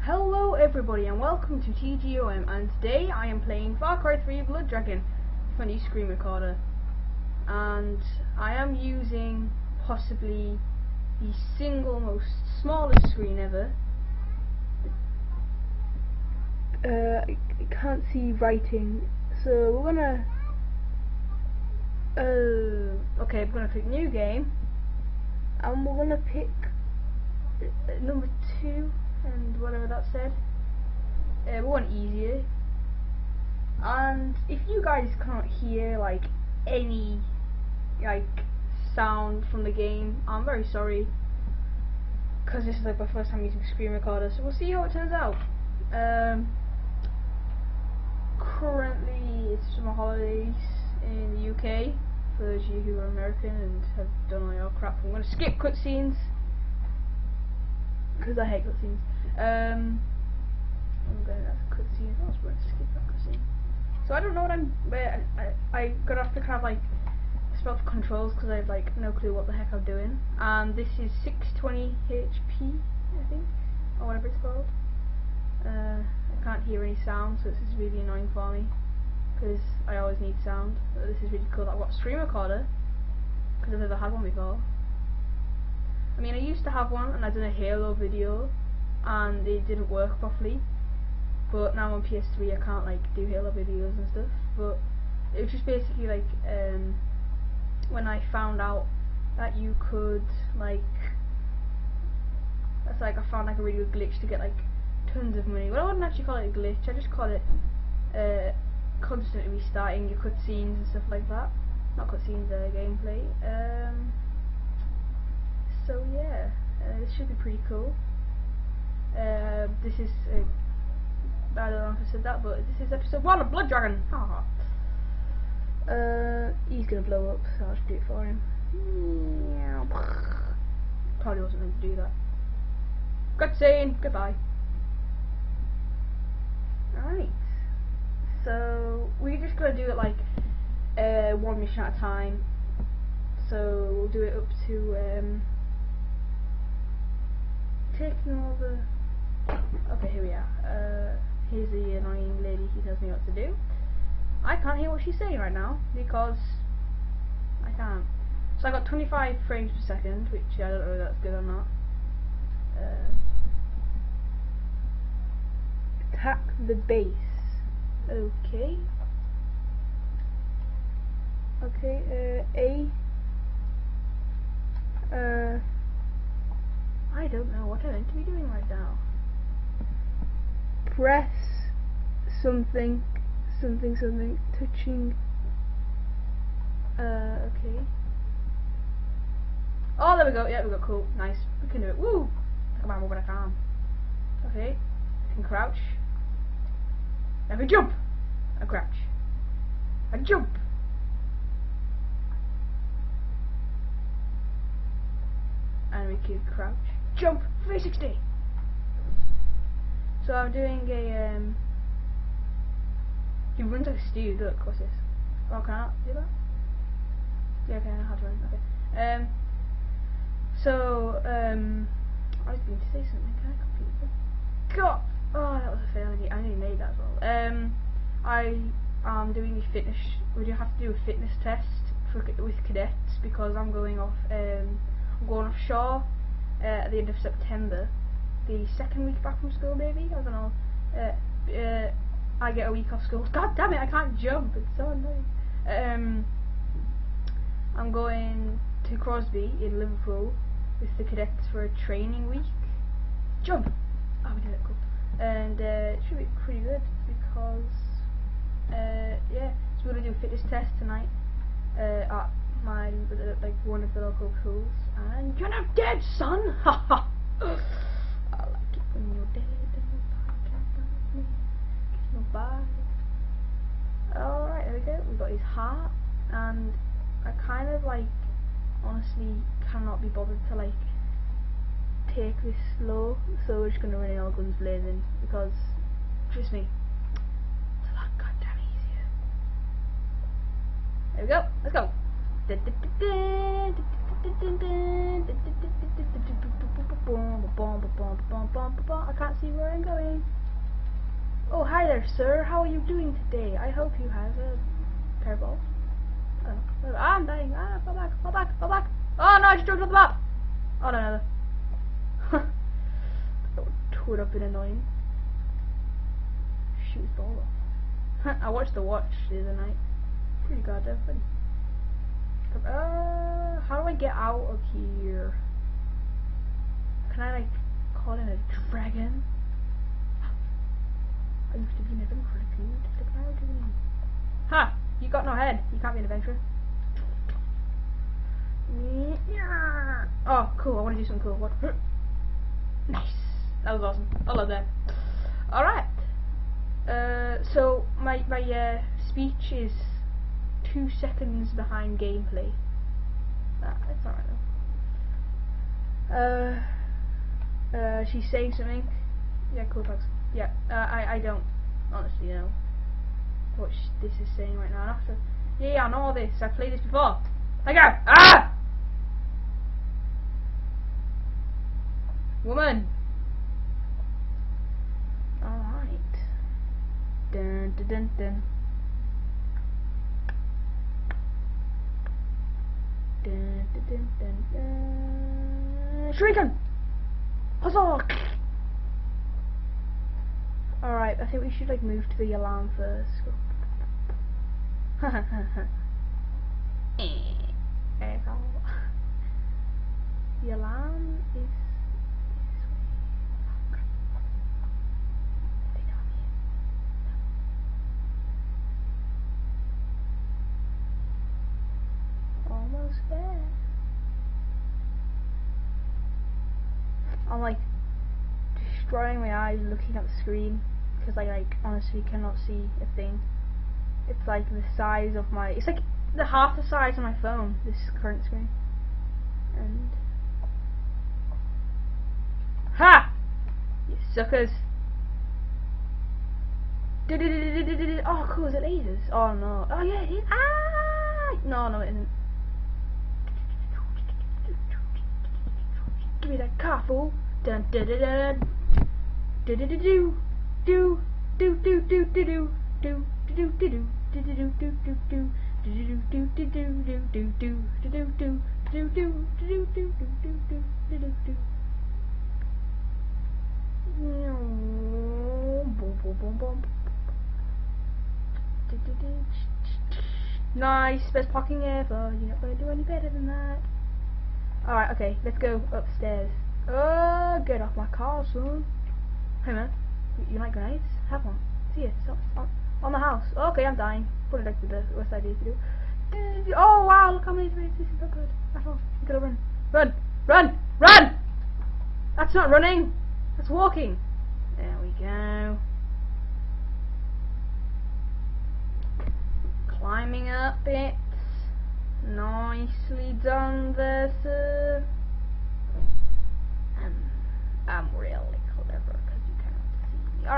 Hello everybody and welcome to TGOM, and today I am playing Far Cry 3 Blood Dragon with my new screen recorder, and I am using possibly the single most smallest screen ever. I can't see writing, so we're gonna okay, we're gonna click new game and we're gonna pick number 2 and whatever that said. We want easier, and if you guys can't hear like any sound from the game, I'm very sorry, because this is like my first time using screen recorder, so we'll see how it turns out. Currently it's summer holidays in the UK for those of you who are American and have done all your crap. I'm going to skip cutscenes because I hate cutscenes. I'm going to cutscene. I was going to skip that cutscene. So I don't know what I gotta have to kind of like spell the controls because I have like no clue what the heck I'm doing. And this is 620 HP, I think, or whatever it's called. I can't hear any sound, so this is really annoying for me because I always need sound. So this is really cool that I've got a screen recorder because I've never had one before. I mean, I used to have one and I did a Halo video and it didn't work properly, but now on PS3 I can't like do Halo videos and stuff. But it was just basically like when I found out that you could like, that's like, I found like a really good glitch to get like tons of money. Well, I wouldn't actually call it a glitch, I just call it constantly restarting your cutscenes and stuff like that. Not cutscenes, gameplay. So yeah, this should be pretty cool. This is I don't know if I said that, but this is episode 1 of Blood Dragon. He's gonna blow up, so I'll just do it for him. Probably wasn't meant to do that. Cutscene, goodbye. Alright, so we're just gonna do it like one mission at a time. So we'll do it up to taking over. Okay, here we are. Here's the annoying lady. He tells me what to do. I can't hear what she's saying right now because I can't. So I got 25 frames per second, which I don't know if that's good or not. Attack the base. Okay. Okay. I don't know what I'm meant to be doing right now. Press something, touching. Okay. Oh, there we go. Yeah, we got cool. Nice. We can do it. Woo! Come on, move when I can. Okay. I can crouch. I can jump. I crouch. I jump. And we can crouch. Jump 360. So I'm doing a he runs like a stew. Look, what's this? Oh, can I do that? Yeah, okay, I know how to run. Okay. So I was going to say something. Can I complete it? God. Oh, that was a fail. I nearly made that as well. I am doing the fitness. We do have to do a fitness test with cadets because I'm going off. I'm going offshore at the end of September. The second week back from school, maybe? I don't know. I get a week off school. God damn it, I can't jump. It's so annoying. I'm going to Crosby in Liverpool with the cadets for a training week. Jump! Oh, we did it, cool. And it should be pretty good because, yeah, so we're going to do a fitness test tonight at my, like, one of the local schools. And you're not dead, son! Haha! I like it when you're dead and nobody can find me. Nobody. Alright, there we go. We've got his heart, and I kind of like honestly cannot be bothered to like take this slow, so we're just gonna run in all guns blazing because trust me, it's a lot goddamn easier. There we go, let's go. I can't see where I'm going. Oh, hi there, sir. How are you doing today? I hope you have a pair of balls. Oh, I'm dying. Fall back. Oh no, I just jumped off the map. Oh no, that would have been annoying. Shoot his ball off. I watched The Watch the other night. Pretty goddamn funny. How do I get out of here? Can I like call in a dragon? I used to be an adventurer, dude. Ha! You got no head. You can't be an adventurer. Oh, cool. I want to do something cool. What? Nice. That was awesome. I love that. Alright. So my speech is 2 seconds behind gameplay. It's alright though. She's saying something. Yeah, cool, thanks. Yeah, I don't honestly know what this is saying right now. Yeah, I know all this. I've played this before. I go. Ah! Woman. Alright. Dun dun dun dun. Dun dun dun dun dun. Shuriken! Huzzah! Alright, I think we should like move to the alarm first. The alarm is this way. They know me. Almost there. I'm like destroying my eyes looking at the screen because I like honestly cannot see a thing. It's like the size of my, it's like the half the size of my phone, this current screen. And ha! You suckers. Oh cool, is it lasers? Oh no. Oh yeah, it is. Ah! No, it isn't. Give me that car, fool. Dun dun dun dun. Do do do do do do do do do do do do do do. Nice, best parking ever. You're not gonna do any better than that. Alright, okay, let's go upstairs. Oh, get off my car, son. Hey man, you like grenades? Have one. See it. On the house. Okay, I'm dying. Put it next to the worst idea to do. Oh wow, look how many ways. This is not good at all. You gotta run. Run! Run! Run! That's not running! That's walking. There we go. Climbing up it. Nicely done there, sir. I'm really clever because you cannot see me.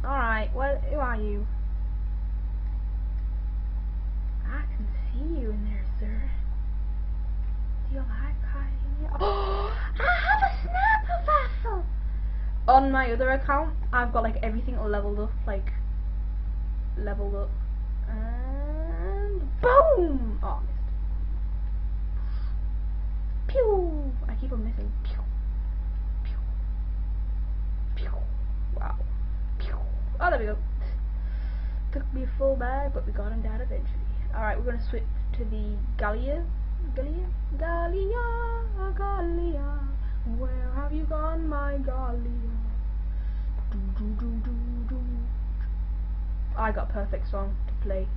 Alright, well, who are you? I can see you in there, sir. Do you like hiding here? Oh, I have a sniper rifle! On my other account, I've got like everything leveled up, and boom! Oh, I missed. Pew! I keep on missing. Pew! Pew! Pew! Wow. Pew! Oh, there we go. Took me a full bag, but we got him down eventually. Alright, we're gonna switch to the Gallia. Gallia, where have you gone, my Gallia? I got a perfect song to play.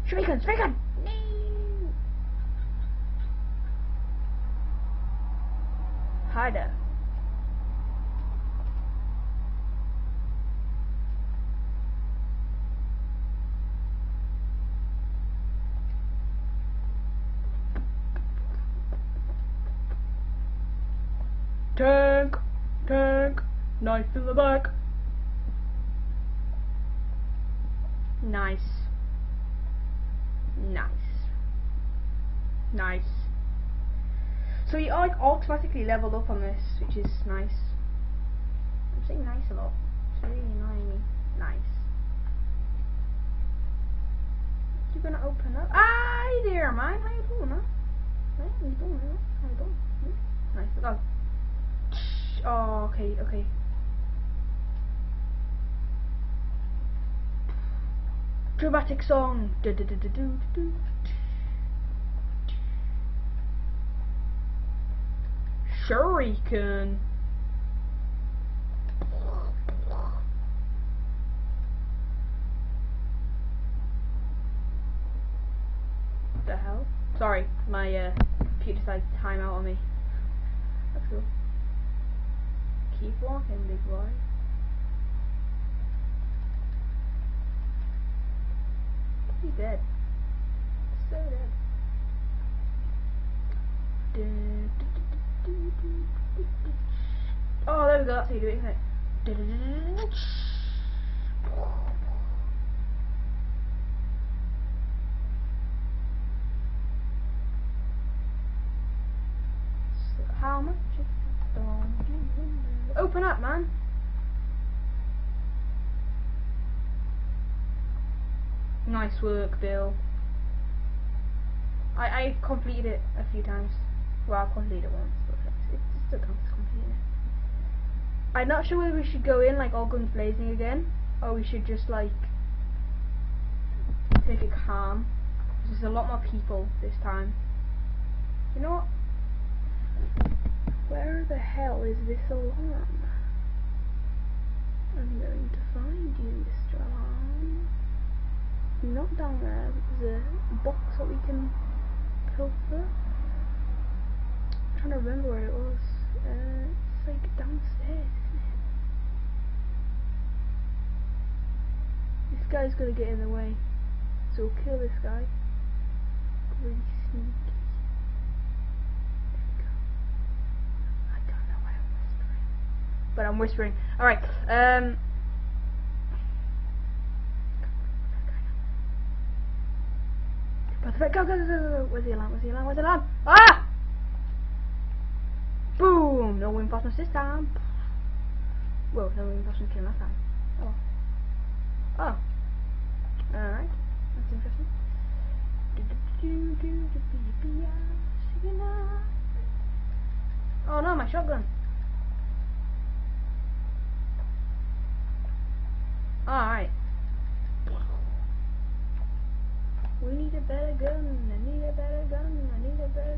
Shuriken! No! Hi there. Tank! Knife in the back. Nice. Nice. Nice. So you are like automatically leveled up on this, which is nice. I'm saying nice a lot. It's really annoying me. Nice. You're gonna open up. Hi there, man. How you doing, huh? How you doing, huh? How you doing? Nice. Oh, okay, okay. Dramatic song. Du -du -du -du -du -du. Shuriken. What the hell? Sorry, my computer decided to time out on me. That's cool. Keep walking, big boy. He's dead. So dead. Oh, there we go. That's how you do it, isn't it? So how much is it? Open up, man. Nice work, Bill. I completed it a few times. Well, I completed it once, but it still counts as completing it. I'm not sure whether we should go in like all guns blazing again, or we should just like take it calm. There's a lot more people this time. You know what? Where the hell is this alarm? I'm going to find you, Mr. Alarm. Not down there, but there's a box that we can pilfer. I'm trying to remember where it was. It's like downstairs, isn't it? This guy's gonna get in the way, so we'll kill this guy. Really sneaky. There we go. I don't know why I'm whispering, but I'm whispering. Alright, go, go, go, go, go. Where's the alarm? Where's the alarm? Where's the alarm? Ah! Boom! No reinforcements this time. Whoa, no reinforcements came last time. Oh. Oh. Alright. That's interesting. Oh no, my shotgun. Alright. We need a better gun. I need a better gun. I need a better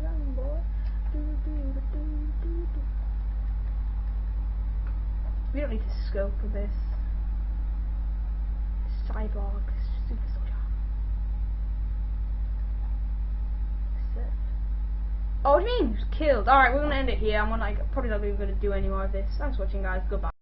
gun, boy. We don't need to scope for this. Cyborg, super soldier. Oh, what do you mean? Killed. Alright, we're gonna end it here. I'm probably not even gonna do any more of this. Thanks for watching, guys. Goodbye.